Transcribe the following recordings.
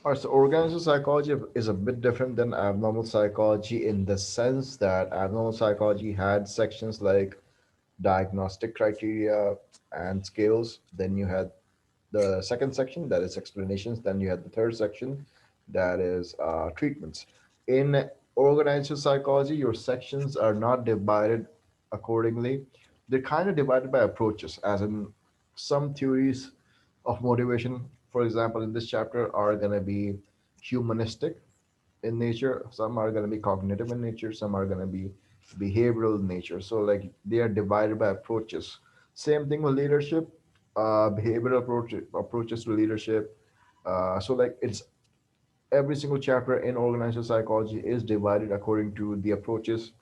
All right, so organizational psychology is a bit different than abnormal psychology in the sense that abnormal psychology had sections like diagnostic criteria and scales. Then you had the second section, that is explanations. Then you had the third section, that is treatments. In organizational psychology, your sections are not divided accordingly. They're kind of divided by approaches, as in some theories of motivation, for example, in this chapter, are going to be humanistic in nature, some are going to be cognitive in nature, some are going to be behavioral in nature. So like they are divided by approaches. Same thing with leadership, behavioral approaches to leadership. So like it's every single chapter in organizational psychology is divided according to the approaches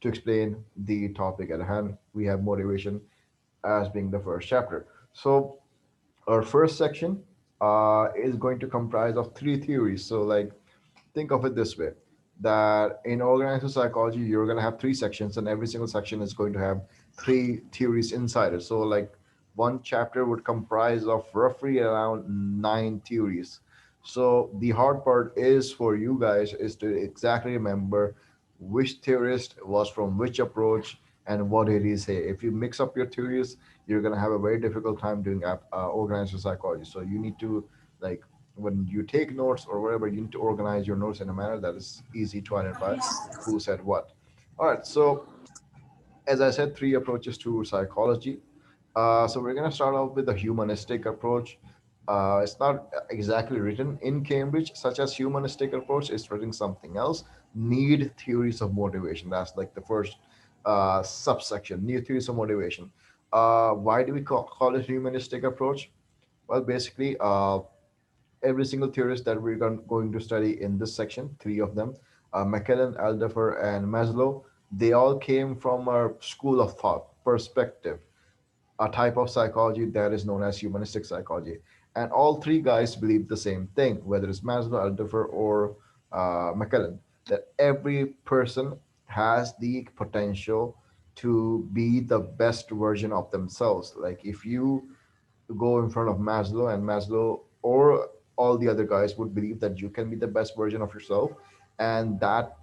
to explain the topic at hand. We have motivation as being the first chapter. So our first section is going to comprise of three theories. So like think of it this way, that in organizational psychology you're going to have three sections, and every single section is going to have three theories inside it. So like one chapter would comprise of roughly around nine theories. So the hard part is for you guys is to exactly remember which theorist was from which approach and what did he say. If you mix up your theories, you're going to have a very difficult time doing organizational psychology. So you need to, like, when you take notes or whatever, you need to organize your notes in a manner that is easy to identify who said what. All right, so as I said, three approaches to psychology. So we're going to start off with the humanistic approach. It's not exactly written in Cambridge, such as humanistic approach. It's written something else. Need theories of motivation. That's like the first subsection. Need theories of motivation. Why do we call it humanistic approach? Well, basically, every single theorist that we're going to study in this section, three of them, McKellen, Aldafer, and Maslow, they all came from a school of thought perspective, a type of psychology that is known as humanistic psychology. And all three guys believe the same thing, whether it's Maslow, Aldafer, or McKellen, that every person has the potential to be the best version of themselves. Like if you go in front of Maslow, and Maslow or all the other guys would believe that you can be the best version of yourself, and that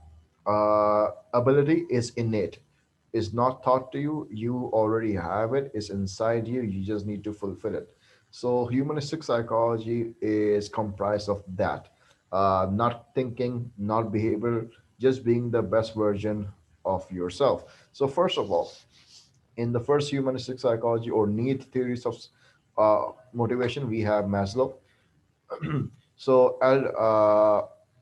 ability is innate, is not taught to you. You already have it. It's inside you. You just need to fulfill it. So humanistic psychology is comprised of that. Not thinking, not behavior, just being the best version of yourself. So first of all, in the first humanistic psychology or need theories of motivation, we have Maslow. So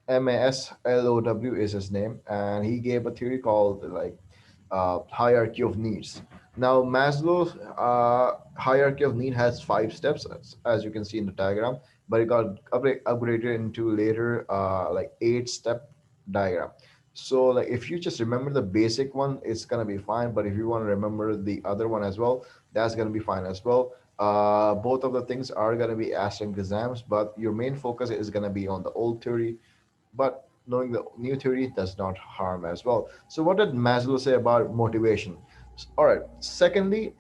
Maslow is his name, and he gave a theory called like hierarchy of needs. Now Maslow's hierarchy of need has five steps, as you can see in the diagram, but it got upgraded into later like eight-step diagram. So like if you just remember the basic one, it's gonna be fine. But if you want to remember the other one as well, that's gonna be fine as well. Both of the things are going to be asked in exams, but your main focus is going to be on the old theory. But knowing the new theory does not harm as well. So, what did Maslow say about motivation? All right. Secondly,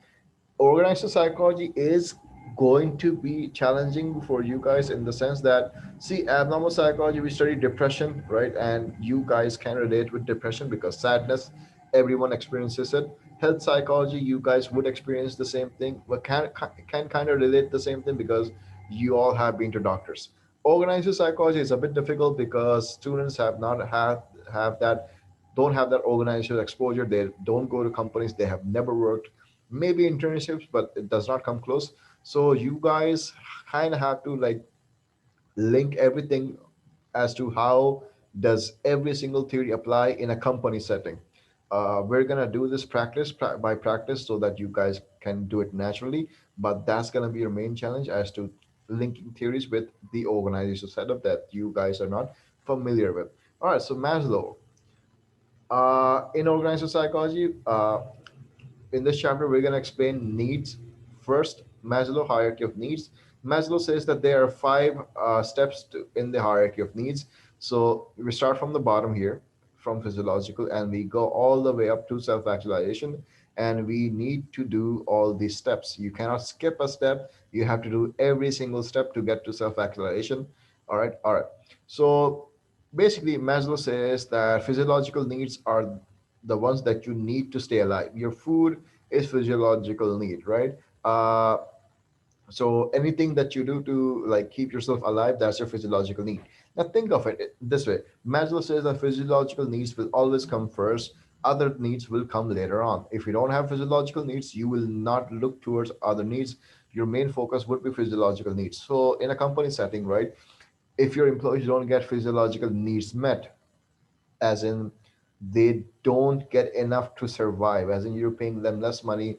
organizational psychology is going to be challenging for you guys in the sense that, see, abnormal psychology, we study depression, right? And you guys can relate with depression because sadness, everyone experiences it. Health psychology, you guys would experience the same thing, but can kind of relate the same thing because you all have been to doctors. Organizational psychology is a bit difficult because students have not have that, don't have that organizational exposure. They don't go to companies, they have never worked, maybe internships, but it does not come close. So you guys kind of have to like link everything as to how does every single theory apply in a company setting. We're gonna do this by practice so that you guys can do it naturally, but that's gonna be your main challenge as to linking theories with the organizational setup that you guys are not familiar with. All right, so Maslow. In organizational psychology, in this chapter, we're going to explain needs. First, Maslow hierarchy of needs. Maslow says that there are five steps in the hierarchy of needs. So we start from the bottom here, from physiological, and we go all the way up to self-actualization. And we need to do all these steps. You cannot skip a step. You have to do every single step to get to self-actualization. All right. So basically, Maslow says that physiological needs are the ones that you need to stay alive. Your food is physiological need, right? Uh, so anything that you do to like keep yourself alive, that's your physiological need. Now think of it this way: Maslow says that physiological needs will always come first. Other needs will come later on. If you don't have physiological needs, you will not look towards other needs. Your main focus would be physiological needs. So in a company setting, right? If your employees don't get physiological needs met, as in they don't get enough to survive, as in you're paying them less money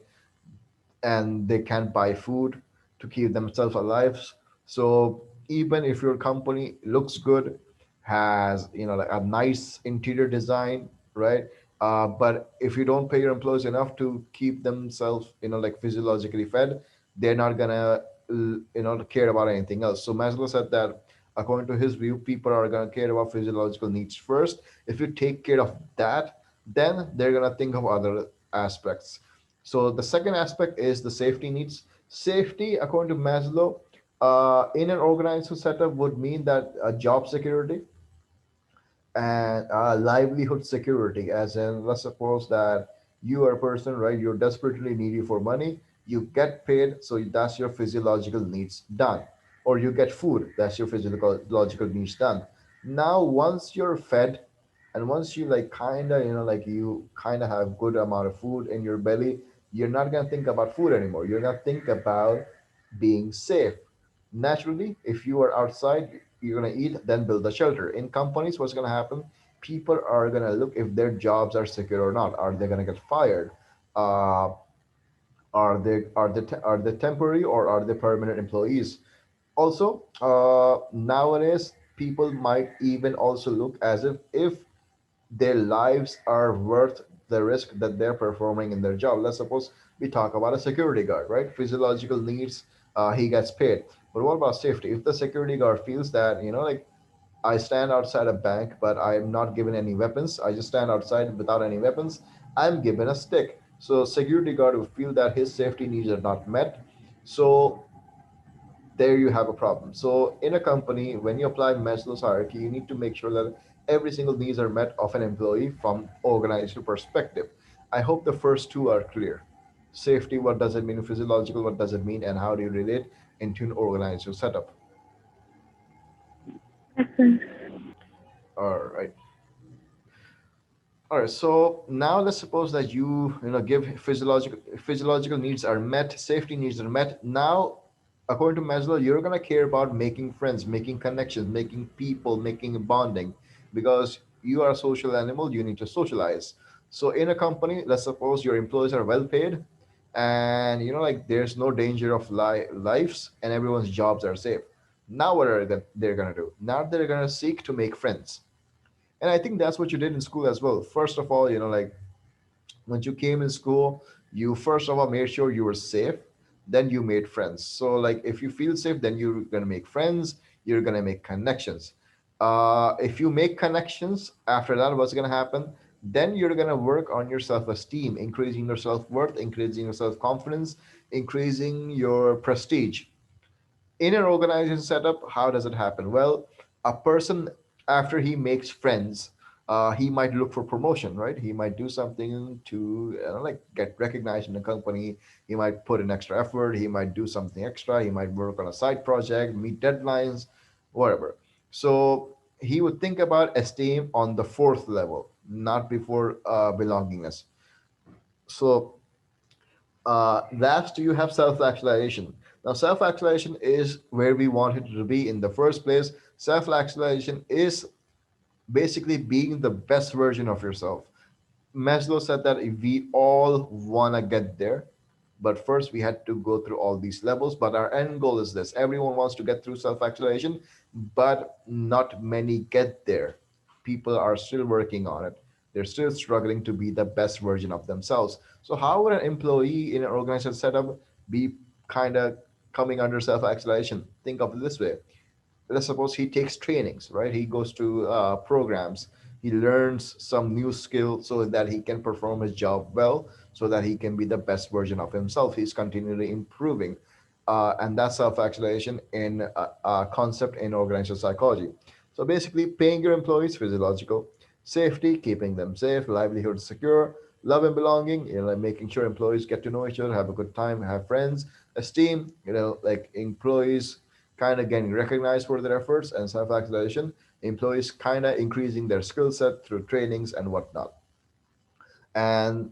and they can't buy food to keep themselves alive. So even if your company looks good, has like a nice interior design, right? But if you don't pay your employees enough to keep themselves, like physiologically fed, they're not gonna, care about anything else. So Maslow said that according to his view, people are gonna care about physiological needs first. If you take care of that, then they're gonna think of other aspects. So the second aspect is the safety needs. Safety, according to Maslow, in an organized setup would mean that job security and livelihood security, as in let's suppose that you are a person, right? You're desperately needy for money. You get paid, so that's your physiological needs done. Or you get food, that's your physiological needs done. Now once you're fed, and once you like kind of, like you kind of have good amount of food in your belly, you're not going to think about food anymore. You're going to think about being safe. Naturally, if you are outside, you're going to eat, then build a shelter. In companies, what's going to happen? People are going to look if their jobs are secure or not. Are they going to get fired? uh, are they temporary or are they permanent employees? Also, nowadays people might even also look as if their lives are worth the risk that they're performing in their job. Let's suppose we talk about a security guard, right? Physiological needs, he gets paid. But what about safety? If the security guard feels that, like I stand outside a bank, but I'm not given any weapons, I just stand outside without any weapons, I'm given a stick. So security guard will feel that his safety needs are not met. So there you have a problem. So in a company, when you apply Maslow's hierarchy, you need to make sure that every single needs are met of an employee from organizational perspective. I hope the first two are clear. Safety, what does it mean? Physiological, what does it mean? And how do you relate into an organizational setup? Okay. All right. All right, so now let's suppose that give physiological needs are met, safety needs are met. Now, according to Maslow, you're gonna care about making friends, making connections, making people, making bonding, because you are a social animal. You need to socialize. So in a company, let's suppose your employees are well paid, and like there's no danger of lives, and everyone's jobs are safe. Now what are they're gonna do? Now they're gonna seek to make friends, and I think that's what you did in school as well. First of all, like when you came in school, you first of all made sure you were safe, then you made friends. So like if you feel safe, then you're gonna make friends, you're gonna make connections. If you make connections, after that, what's gonna happen? Then you're gonna work on your self-esteem, increasing your self-worth, increasing your self-confidence, increasing your prestige. In an organization setup, how does it happen? Well, a person, after he makes friends, he might look for promotion, right? He might do something to like get recognized in the company. He might put in extra effort, he might do something extra, he might work on a side project, meet deadlines, whatever. So he would think about esteem on the fourth level, not before belongingness. So last, you have self-actualization. Now, self-actualization is where we wanted to be in the first place. Self-actualization is basically being the best version of yourself. Maslow said that if we all want to get there, but first we had to go through all these levels. But our end goal is this: everyone wants to get through self actualization, but not many get there. People are still working on it, they're still struggling to be the best version of themselves. So, how would an employee in an organization setup be kind of coming under self actualization? Think of it this way: let's suppose he takes trainings, right? He goes to programs, he learns some new skill so that he can perform his job well, so that he can be the best version of himself. He's continually improving. and that's self-actualization in a concept in organizational psychology. So basically, paying your employees physiological, safety, keeping them safe, livelihood secure, love and belonging, like making sure employees get to know each other, have a good time, have friends, esteem, like employees kind of getting recognized for their efforts, and self-actualization, employees kind of increasing their skill set through trainings and whatnot. And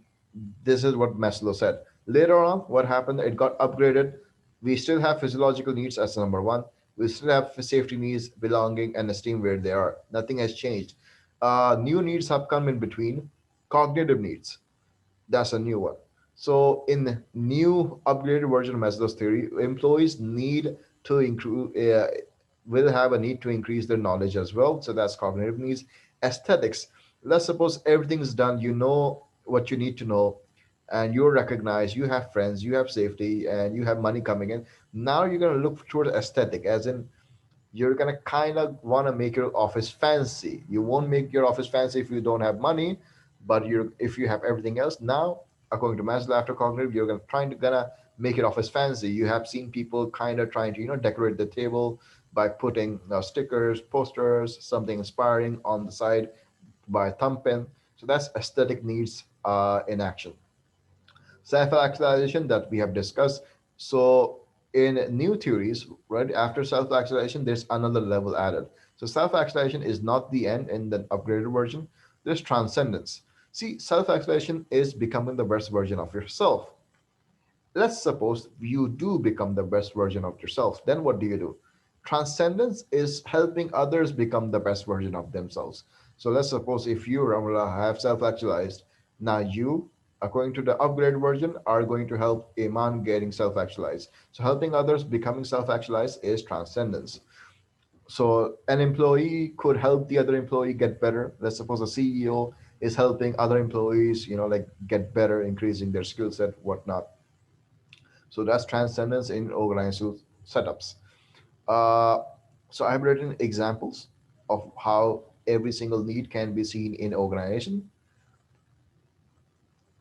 this is what Maslow said. Later on, what happened? It got upgraded. We still have physiological needs as number one. We still have safety needs, belonging, and esteem where they are. Nothing has changed. New needs have come in between. Cognitive needs, that's a new one. So in new upgraded version of Maslow's theory, employees need to increase will have a need to increase their knowledge as well. So that's cognitive needs. Aesthetics. Let's suppose everything's done. You know what you need to know, and you're recognized. You have friends. You have safety, and you have money coming in. Now you're gonna look towards aesthetic, as in you're gonna kind of want to make your office fancy. You won't make your office fancy if you don't have money, but you're if you have everything else. Now, according to Maslow after cognitive, you're gonna make your office fancy. You have seen people kind of trying to decorate the table by putting stickers, posters, something inspiring on the side by thumbprint. So that's aesthetic needs in action. Self-actualization that we have discussed. So in new theories, right after self-actualization, there's another level added. So self-actualization is not the end in the upgraded version. There's transcendence. See, self-actualization is becoming the best version of yourself. Let's suppose you do become the best version of yourself. Then what do you do? Transcendence is helping others become the best version of themselves. So let's suppose if you, Ramla, have self-actualized, now you, according to the upgrade version, are going to help Iman getting self-actualized. So helping others becoming self-actualized is transcendence. So an employee could help the other employee get better. Let's suppose a CEO is helping other employees, like get better, increasing their skill set, whatnot. So that's transcendence in organizational setups. Uh, so I've written examples of how every single need can be seen in organization.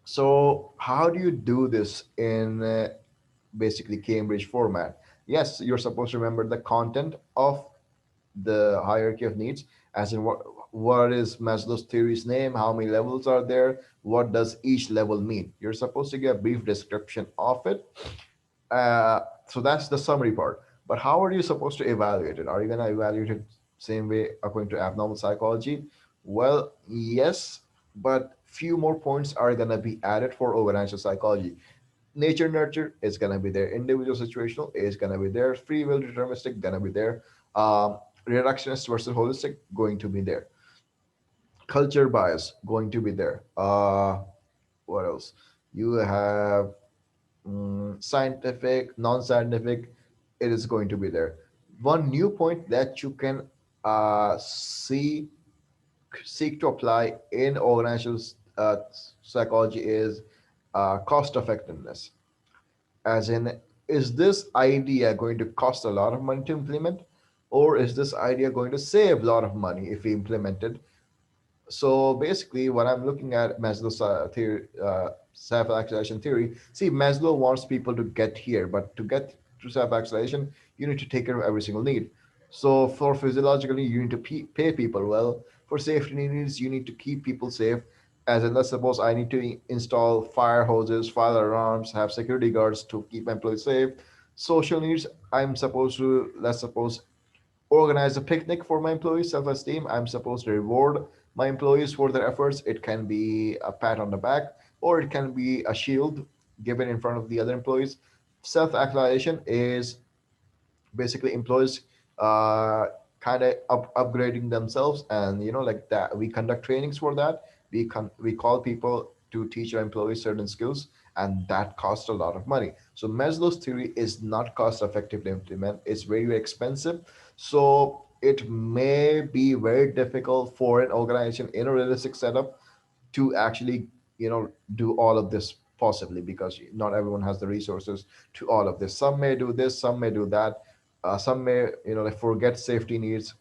So how do you do this in basically Cambridge format? Yes, you're supposed to remember the content of the hierarchy of needs, as in what is Maslow's theory's name, how many levels are there, what does each level mean. You're supposed to give a brief description of it. So that's the summary part. But how are you supposed to evaluate it? Are you going to evaluate it same way according to abnormal psychology? Well, yes, but few more points are going to be added for organizational psychology. Nature nurture is going to be there. Individual situational is going to be there. Free will deterministic going to be there. Reductionist versus holistic going to be there. Culture bias going to be there. What else? You have scientific, non-scientific, it is going to be there. One new point that you can see seek to apply in organizational psychology is cost effectiveness. As in, is this idea going to cost a lot of money to implement, or is this idea going to save a lot of money if we implement it? So basically, what I'm looking at Maslow's theory, self-actualization theory. See, Maslow wants people to get here, but to get to self-actualization, you need to take care of every single need. So for physiologically, you need to pay people well. For safety needs, you need to keep people safe. As in, let's suppose I need to install fire hoses, fire alarms, have security guards to keep employees safe. Social needs, I'm supposed to, let's suppose, organize a picnic for my employees, self-esteem. I'm supposed to reward my employees for their efforts. It can be a pat on the back, or it can be a shield given in front of the other employees. Self-actualization is basically employees uh, kind of upgrading themselves, and like that we conduct trainings for that. We call people to teach our employees certain skills, and that costs a lot of money. So Maslow's theory is not cost effective to implement. It's very, very expensive. So it may be very difficult for an organization in a realistic setup to actually do all of this, possibly because not everyone has the resources to all of this. Some may do this, some may do that. Some may like forget safety needs.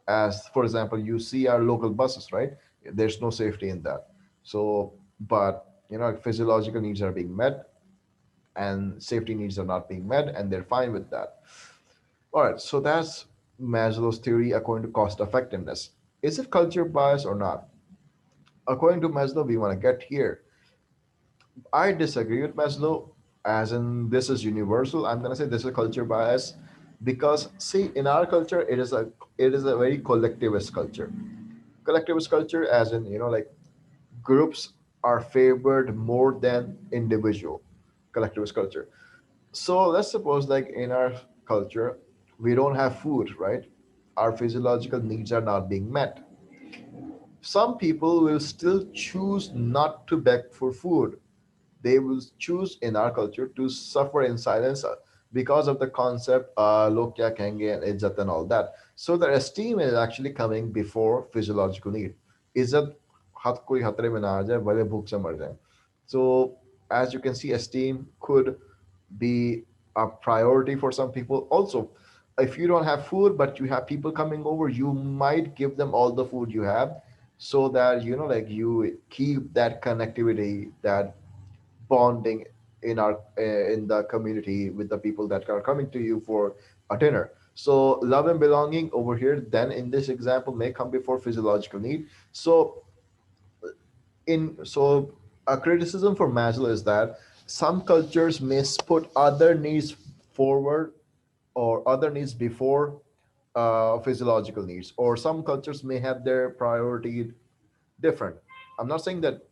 As for example, you see our local buses, right? There's no safety in that. So but like physiological needs are being met, and safety needs are not being met, and they're fine with that. All right, so that's Maslow's theory according to cost effectiveness. Is it culture bias or not? According to Maslow, we want to get here. I disagree with Maslow, as in this is universal. I'm gonna say this is culture bias because see, in our culture, it is a very collectivist culture. Collectivist culture, as in like groups are favored more than individual. Collectivist culture. So let's suppose like in our culture, we don't have food, right? Our physiological needs are not being met. Some people will still choose not to beg for food. They will choose in our culture to suffer in silence because of the concept log kya kahenge and izzat and all that. So their esteem is actually coming before physiological need. Izzat hat koi khatre mein na aa jaye, bhale bhook se mar jaye. So as you can see, esteem could be a priority for some people. Also, if you don't have food but you have people coming over, you might give them all the food you have so that like you keep that connectivity, that bonding in the community with the people that are coming to you for a dinner. So love and belonging over here then in this example may come before physiological need. So a criticism for Maslow is that some cultures may put other needs forward or other needs before physiological needs, or some cultures may have their priority different. I'm not saying that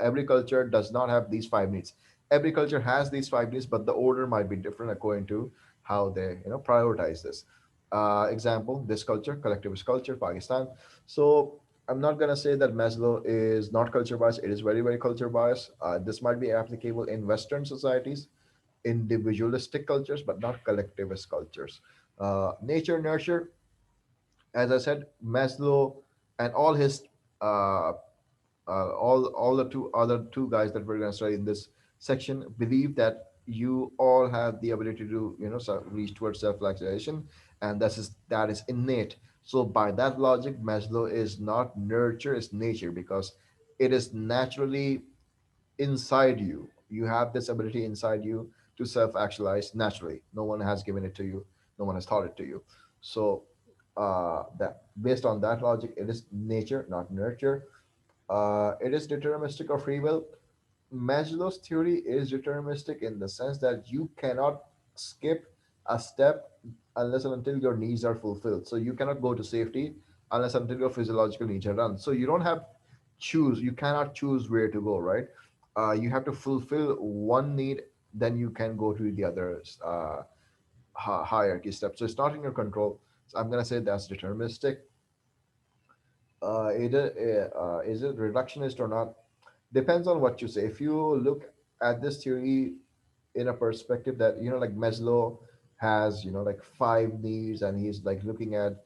every culture does not have these five needs. Every culture has these five needs, but the order might be different according to how they prioritize this. Example: this culture, collectivist culture, Pakistan. So I'm not gonna say that Maslow is not culture bias. It is very very culture bias. This might be applicable in Western societies, individualistic cultures, but not collectivist cultures. Nature nurture, as I said, Maslow and all his all the two guys that we're going to study in this section believe that you all have the ability to reach towards self-actualization, and that is innate. So by that logic, Maslow is not nurture, it's nature, because it is naturally inside you. You have this ability inside you to self-actualize naturally. No one has given it to you, no one has taught it to you. So that based on that logic, it is nature, not nurture. It is deterministic or free will. Maslow's theory is deterministic in the sense that you cannot skip a step unless and until your needs are fulfilled. So you cannot go to safety unless until your physiological needs are done. So you don't have choose. You cannot choose where to go, right? You have to fulfill one need, then you can go to the other hierarchy step. So it's not in your control. So I'm gonna say that's deterministic. Is it reductionist or not? Depends on what you say. If you look at this theory in a perspective that like Maslow has like five needs, and he's like looking at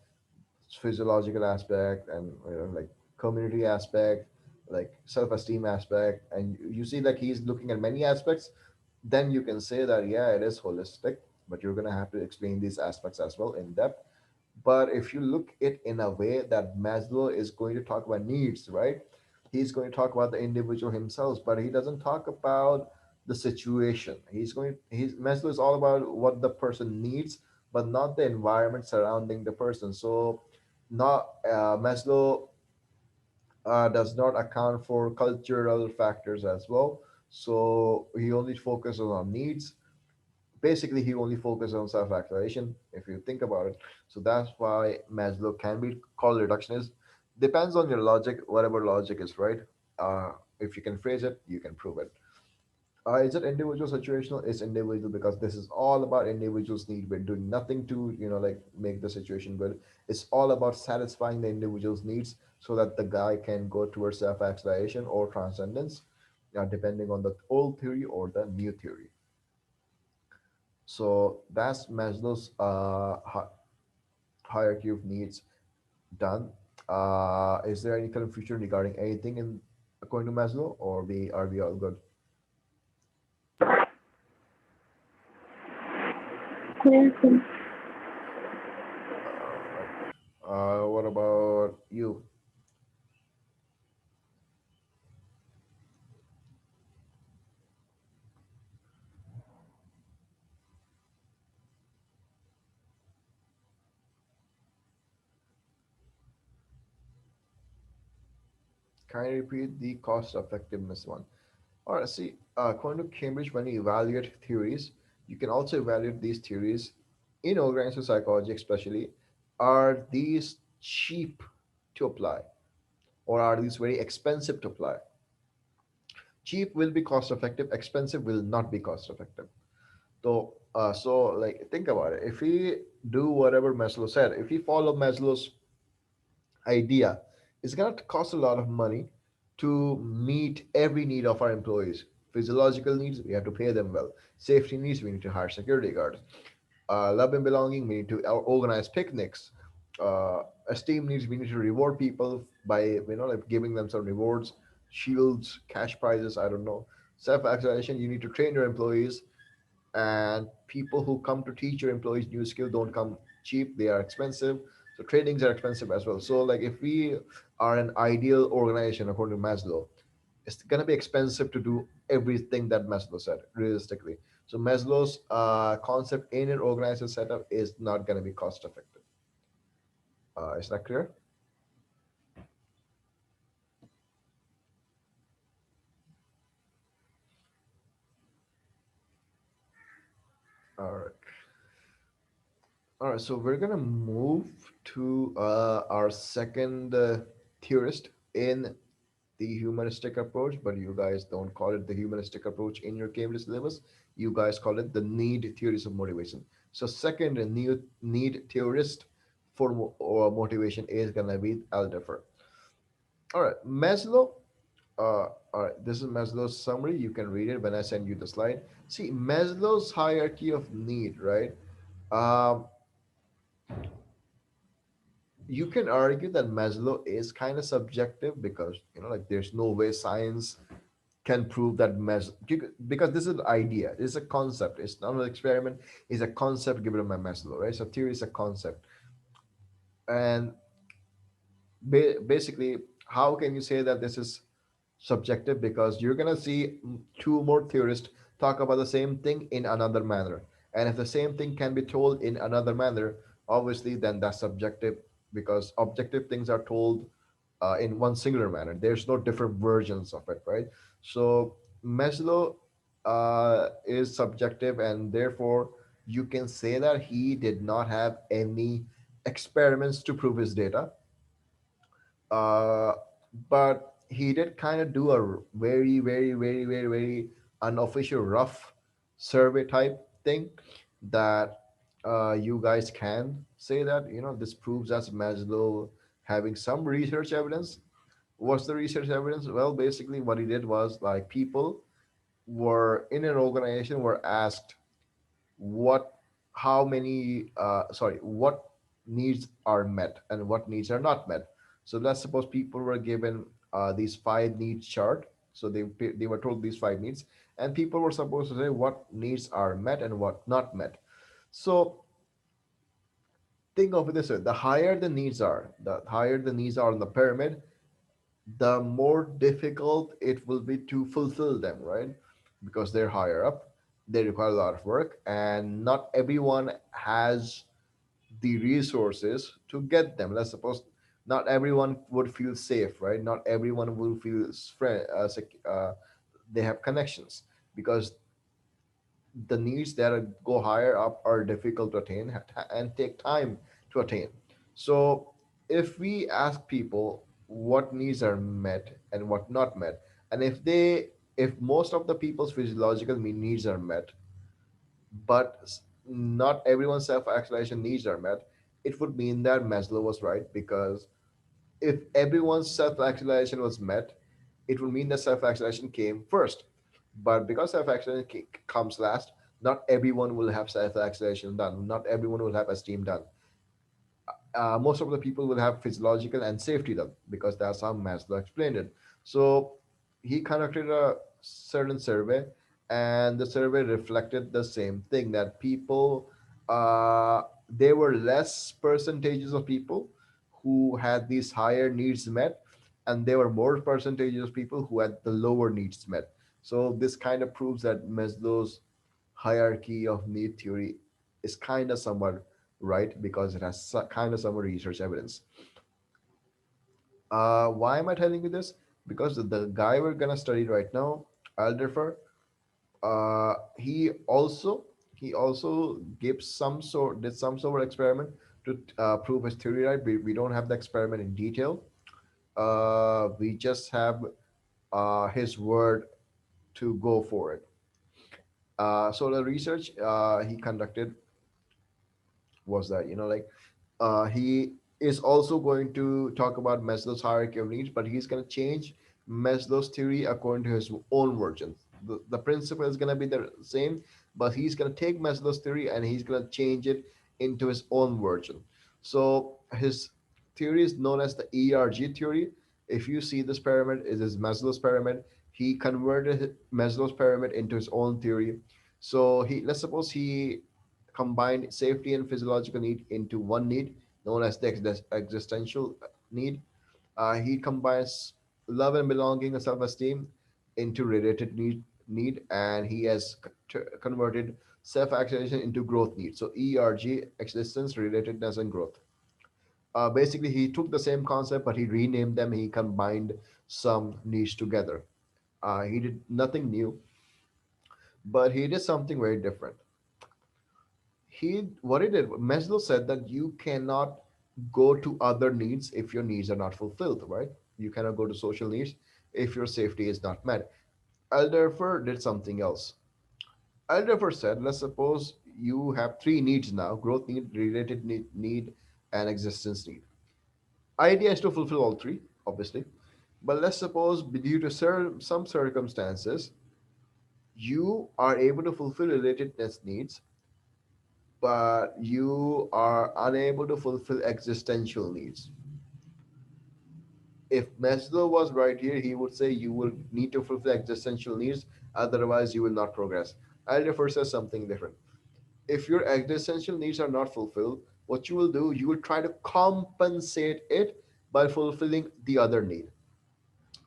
physiological aspect and like community aspect, like self-esteem aspect, and you see like he's looking at many aspects, then you can say that yeah, it is holistic, but you're going to have to explain these aspects as well in depth. But if you look it in a way that Maslow is going to talk about needs, right? He's going to talk about the individual himself, but he doesn't talk about the situation. He's Maslow is all about what the person needs, but not the environment surrounding the person. So not Maslow does not account for cultural factors as well. So he only focuses on needs. Basically, he only focuses on self-actualization, if you think about it. So that's why Maslow can be called reductionist. Depends on your logic, whatever logic is right. If you can phrase it, you can prove it. Is it individual situational? It's individual because this is all about individual's need. We're doing nothing to, like make the situation good. It's all about satisfying the individual's needs so that the guy can go towards self-actualization or transcendence, depending on the old theory or the new theory. So that's Maslow's hierarchy of needs done. Is there any confusion regarding anything in according to Maslow, or we all good? Yes, yes. All right. What about you? Can I repeat the cost effectiveness one? All right, see, according to Cambridge, when you evaluate theories, you can also evaluate these theories in organizational psychology, especially. Are these cheap to apply, or are these very expensive to apply? Cheap will be cost effective, expensive will not be cost effective. So like think about it. If we do whatever Maslow said, if we follow Maslow's idea, it's gonna cost a lot of money to meet every need of our employees. Physiological needs, we have to pay them well. Safety needs, we need to hire security guards. Love and belonging, we need to organize picnics. Esteem needs, we need to reward people by like giving them some rewards, shields, cash prizes. I don't know. Self-actualization, you need to train your employees, and people who come to teach your employees new skill don't come cheap, they are expensive. So trainings are expensive as well. So like if we are an ideal organization according to Maslow, it's going to be expensive to do everything that Maslow said realistically. So Maslow's concept in an organization setup is not going to be cost effective. Is that clear? All right. All right, so we're gonna move to our second theorist in the humanistic approach, but you guys don't call it the humanistic approach in your Cambridge syllabus. You guys call it the need theories of motivation. So second new need theorist for motivation is gonna be Alderfer. All right, Maslow. All right, this is Maslow's summary. You can read it when I send you the slide. See, Maslow's hierarchy of need, right? Um, you can argue that Maslow is kind of subjective because like there's no way science can prove that because this is an idea, it's a concept, it's not an experiment, it's a concept given by Maslow, right? So theory is a concept, and basically, how can you say that this is subjective? Because you're gonna see two more theorists talk about the same thing in another manner, and if the same thing can be told in another manner, obviously then that's subjective, because objective things are told in one singular manner. There's no different versions of it, right? So Maslow is subjective, and therefore you can say that he did not have any experiments to prove his data, uh, but he did kind of do a very, very, very, very, very unofficial rough survey type thing that you guys can say that this proves as Maslow having some research evidence. What's the research evidence? Well, basically, what he did was like people were in an organization were asked what how many sorry what needs are met and what needs are not met. So let's suppose people were given these five needs chart. So they were told these five needs, and people were supposed to say what needs are met and what not met. So think of it this way: the higher the needs are on the pyramid, the more difficult it will be to fulfill them, right? Because they're higher up, they require a lot of work, and not everyone has the resources to get them. Let's suppose not everyone would feel safe, right? Not everyone will feel they have connections, because the needs that go higher up are difficult to attain and take time to attain. So if we ask people what needs are met and what not met, and if most of the people's physiological needs are met, but not everyone's self-actualization needs are met, it would mean that Maslow was right, because if everyone's self-actualization was met, it would mean that self-actualization came first. But because self-actualization comes last, not everyone will have self-actualization done. Not everyone will have esteem done. Most of the people will have physiological and safety done, because that's how Maslow explained it. So he conducted a certain survey, and the survey reflected the same thing, that people, there were less percentages of people who had these higher needs met, and there were more percentages of people who had the lower needs met. So this kind of proves that Maslow's hierarchy of need theory is kind of somewhat right, because it has kind of some research evidence. Why am I telling you this? because the guy we're gonna study right now, Alderfer, he also gave some sort did some sort of experiment to prove his theory right. We don't have the experiment in detail. We just have his word to go for it. So the research he conducted was that, he is also going to talk about Maslow's hierarchy of needs, but he's going to change Maslow's theory according to his own version. The principle is going to be the same, but he's going to take Maslow's theory and he's going to change it into his own version. So his theory is known as the ERG theory. If you see this pyramid, it is Maslow's pyramid. He converted Maslow's pyramid into his own theory. So let's suppose he combined safety and physiological need into one need, known as the existential need. He combines love and belonging and self-esteem into related need, and he has converted self-actualization into growth need. So ERG, existence, relatedness, and growth. Basically, he took the same concept, but he renamed them. He combined some needs together. He did nothing new, but he did something very different. What he did, Maslow said that you cannot go to other needs if your needs are not fulfilled, right? You cannot go to social needs if your safety is not met. Alderfer did something else. Alderfer said, let's suppose you have three needs now: growth need, related need, and existence need. Idea is to fulfill all three, obviously. But let's suppose, due to some circumstances, you are able to fulfill relatedness needs, but you are unable to fulfill existential needs. If Maslow was right here, he would say you will need to fulfill existential needs, otherwise, you will not progress. Alderfer says something different. If your existential needs are not fulfilled, what you will do, you will try to compensate it by fulfilling the other need.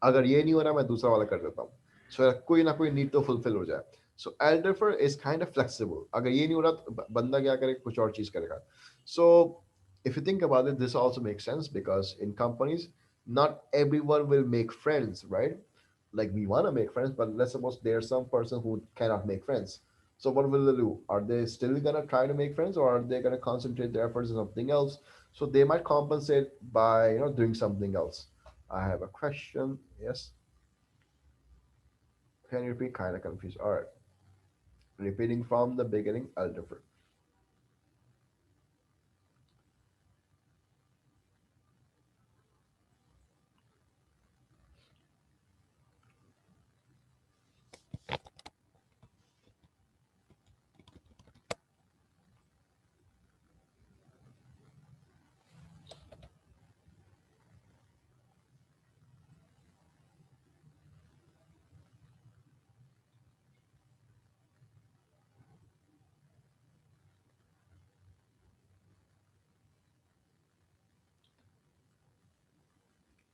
अगर ये नहीं हो रहा मैं दूसरा वाला कर देता हूँ सो कोई ना कोई नीड तो फुलफिल हो जाए सो एल्डरफर इज काइंड ऑफ फ्लेक्सिबल अगर ये नहीं हो रहा तो बंदा क्या करे कुछ और चीज करेगा सो if you think about it this also makes sense because in companies not everyone will make friends, right? Like we want to make friends, but let's suppose there's some person who cannot make friends. So what will they do? Are they still gonna try to make friends, or are they gonna concentrate their efforts on something else? So they might compensate by doing something else. I have a question. Yes. Can you repeat? Kind of confused. All right. Repeating from the beginning, I'll defer.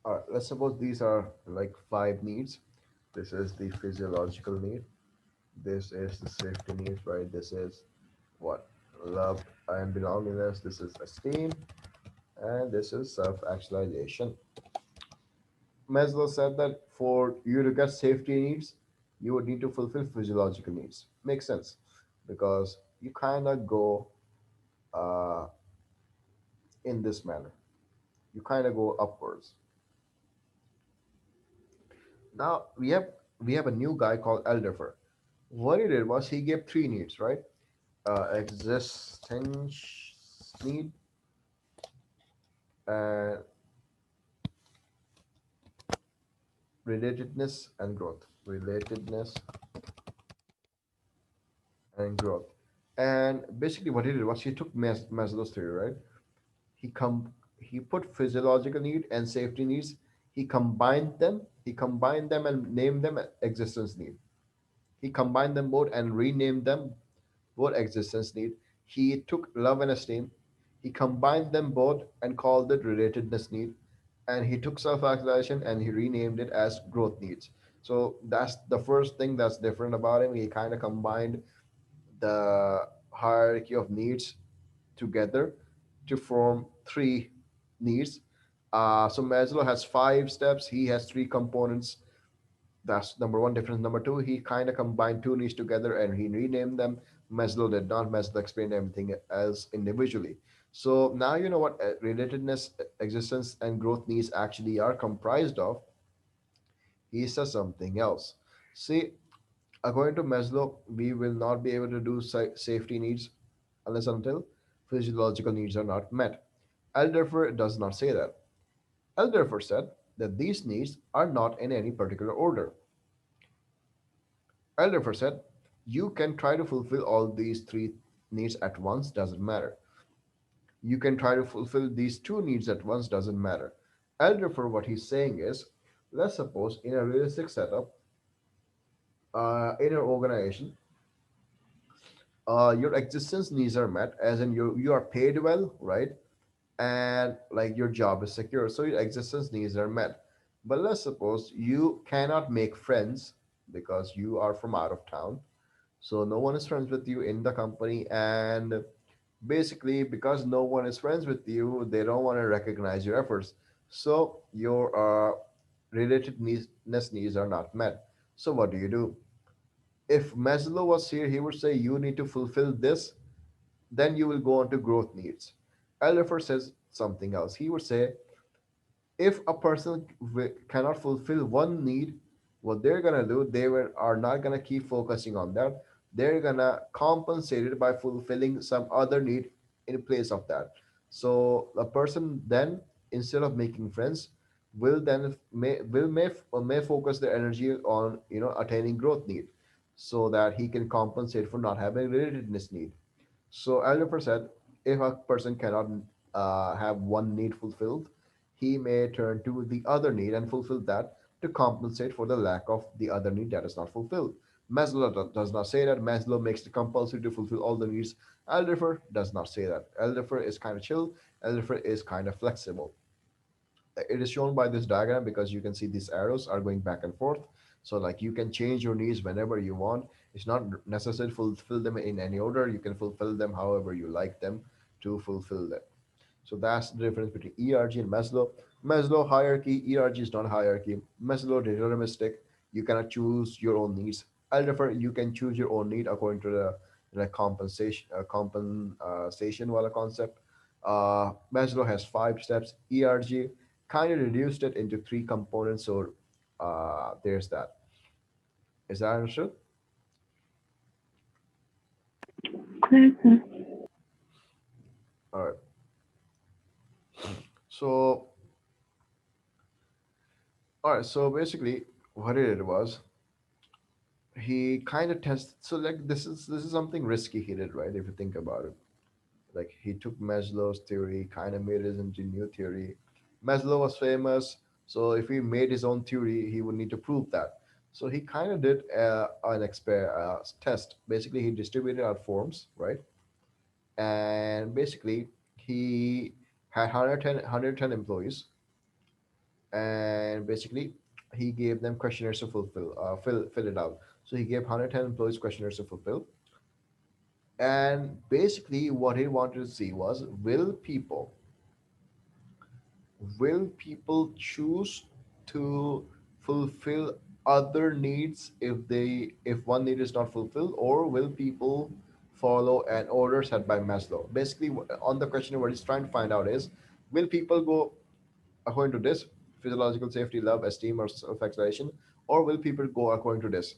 All right. Let's suppose these are like five needs. This is the physiological need. This is the safety needs, right? This is what? Love and belongingness. This is esteem. And this is self actualization. Maslow said that for you to get safety needs, you would need to fulfill physiological needs. Makes sense because you kind of go uh, in this manner. You kind of go upwards. Now we have a new guy called Elderfer. What he did was he gave three needs, right? Existence need, uh, relatedness, and growth. Relatedness and growth. And basically, what he did was he took Maslow's theory, right? He com he put physiological need and safety needs. He combined them. He combined them and named them existence need. He combined them both and renamed them both existence need. He took love and esteem. He combined them both and called it relatedness need. And he took self-actualization and he renamed it as growth needs. So that's the first thing that's different about him. He kind of combined the hierarchy of needs together to form three needs. So Maslow has five steps. He has three components. That's number one difference. Number two, he kind of combined two needs together and he renamed them. Maslow did not. Maslow explained everything as individually. So now you know what relatedness, existence, and growth needs actually are comprised of. He says something else. See, according to Maslow, we will not be able to do safety needs unless until physiological needs are not met. Alderfer does not say that. Alderfer said that these needs are not in any particular order. Alderfer said, you can try to fulfill all these three needs at once, doesn't matter. You can try to fulfill these two needs at once, doesn't matter. Alderfer, what he's saying is, let's suppose in a realistic setup, in your organization, your existence needs are met, as in you are paid well, right? And like your job is secure, so your existence needs are met. But let's suppose you cannot make friends because you are from out of town, so no one is friends with you in the company, and basically because no one is friends with you, they don't want to recognize your efforts. So your related needs are not met. So what do you do? If Maslow was here, he would say you need to fulfill this, then you will go on to growth needs. Alderfer says something else. He would say if a person cannot fulfill one need, what they're gonna do, are not gonna keep focusing on that. They're gonna compensate it by fulfilling some other need in place of that. So the person then, instead of making friends, will then may focus their energy on attaining growth need, so that he can compensate for not having relatedness need. So Alderfer said, if a person cannot have one need fulfilled, he may turn to the other need and fulfill that to compensate for the lack of the other need that is not fulfilled. Maslow does not say that. Maslow makes it compulsory to fulfill all the needs. Alderfer does not say that. Alderfer is kind of chill. Alderfer is kind of flexible. It is shown by this diagram because you can see these arrows are going back and forth. So like you can change your needs whenever you want. It's not necessary to fulfill them in any order. You can fulfill them however you like them to fulfill them. So that's the difference between ERG and Maslow. Maslow hierarchy, ERG is not hierarchy. Maslow deterministic, you cannot choose your own needs. Alderfer, you can choose your own need according to the compensation wala concept. Maslow has five steps. ERG kind of reduced it into three components. So there's that. Is that understood? Mhm. All right. So all right. So basically, what it was, he kind of tested. So like this is something risky he did, right? If you think about it, like he took Maslow's theory, kind of made it into new theory. Maslow was famous, so if he made his own theory, he would need to prove that. So he kind of did an test. Basically, he distributed out forms, right? And basically, he had 110 employees, and basically, he gave them questionnaires to fill it out. So he gave 110 employees questionnaires to fulfill. And basically, what he wanted to see was, will people choose to fulfill other needs if one need is not fulfilled, or will people follow an order set by Maslow? Basically, on the question, what he's trying to find out is, will people go according to this: physiological safety, love, esteem, or self-actualization, or will people go according to this,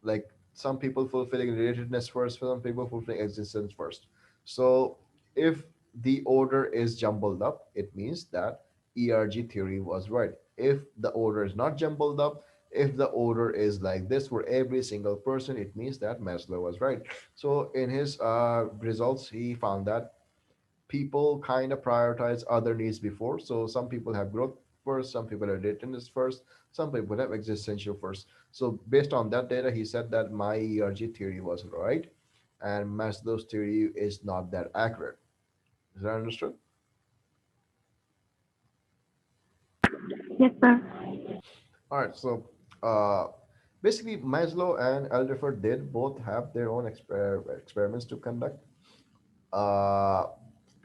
like some people fulfilling relatedness first, some people fulfilling existence first. So if the order is jumbled up, it means that ERG theory was right. If the order is not jumbled up, if the order is like this for every single person, it means that Maslow was right. So in his results, he found that people kind of prioritize other needs before. So some people have growth first, some people have relatedness first, some people have existential first. So based on that data, he said that my ERG theory was right, and Maslow's theory is not that accurate. Is that understood? Yes, sir. All right. So uh, basically, Maslow and Alderfer did both have their own experiments to conduct. Uh,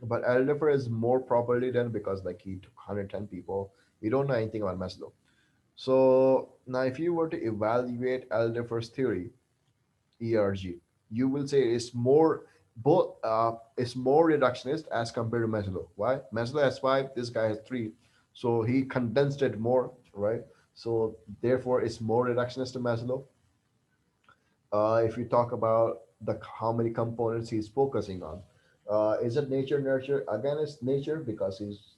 But Alderfer is more properly done because like he took 110 people. We don't know anything about Maslow. So now if you were to evaluate Alderfer's theory, ERG, you will say it's more both it's more reductionist as compared to Maslow. Why? Maslow has five, this guy has three. So he condensed it more, right? So therefore it's more reductionist to Maslow. If you talk about the how many components he's focusing on, is it nature nurture? Again, it's nature because he's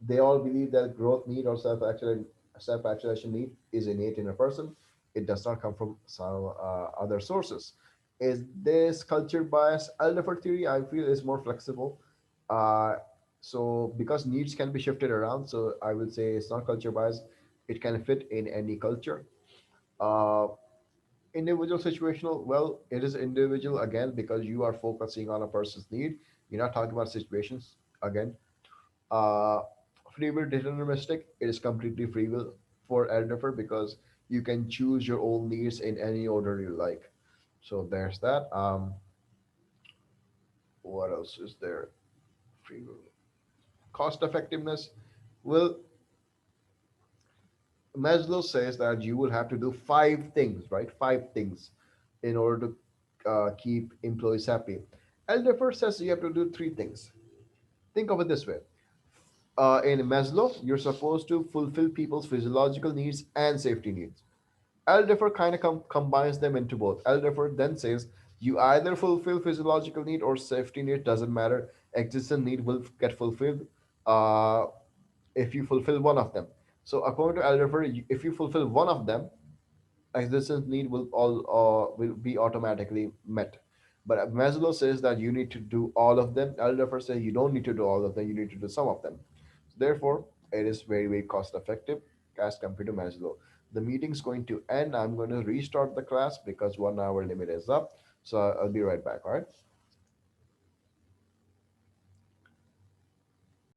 they all believe that growth need or self-actualization need is innate in a person. It does not come from some other sources. Is this culture bias? Alderfer theory, I feel, is more flexible. Uh, so because needs can be shifted around, so I will say it's not culture bias. It can fit in any culture. Uh, Individual situational, well, it is individual again because you are focusing on a person's need. You're not talking about situations again. uh, Free will deterministic, it is completely free will for Elderfer because you can choose your own needs in any order you like. So there's that. What else is there? Free will. Cost effectiveness. Well, Maslow says that you will have to do five things, right? Five things in order to keep employees happy. Elderfer says you have to do three things. Think of it this way. In Maslow, you're supposed to fulfill people's physiological needs and safety needs. Alderfer kind of combines them into both. Alderfer then says you either fulfill physiological need or safety need, doesn't matter. Existent need will get fulfilled uh, if you fulfill one of them. So according to Alderfer, if you fulfill one of them, existence need will be automatically met. But Maslow says that you need to do all of them. Alderfer says you don't need to do all of them. You need to do some of them. Therefore, it is very, very cost effective as compared to Maslow. The meeting's going to end. I'm going to restart the class because 1 hour limit is up. So I'll be right back. All right.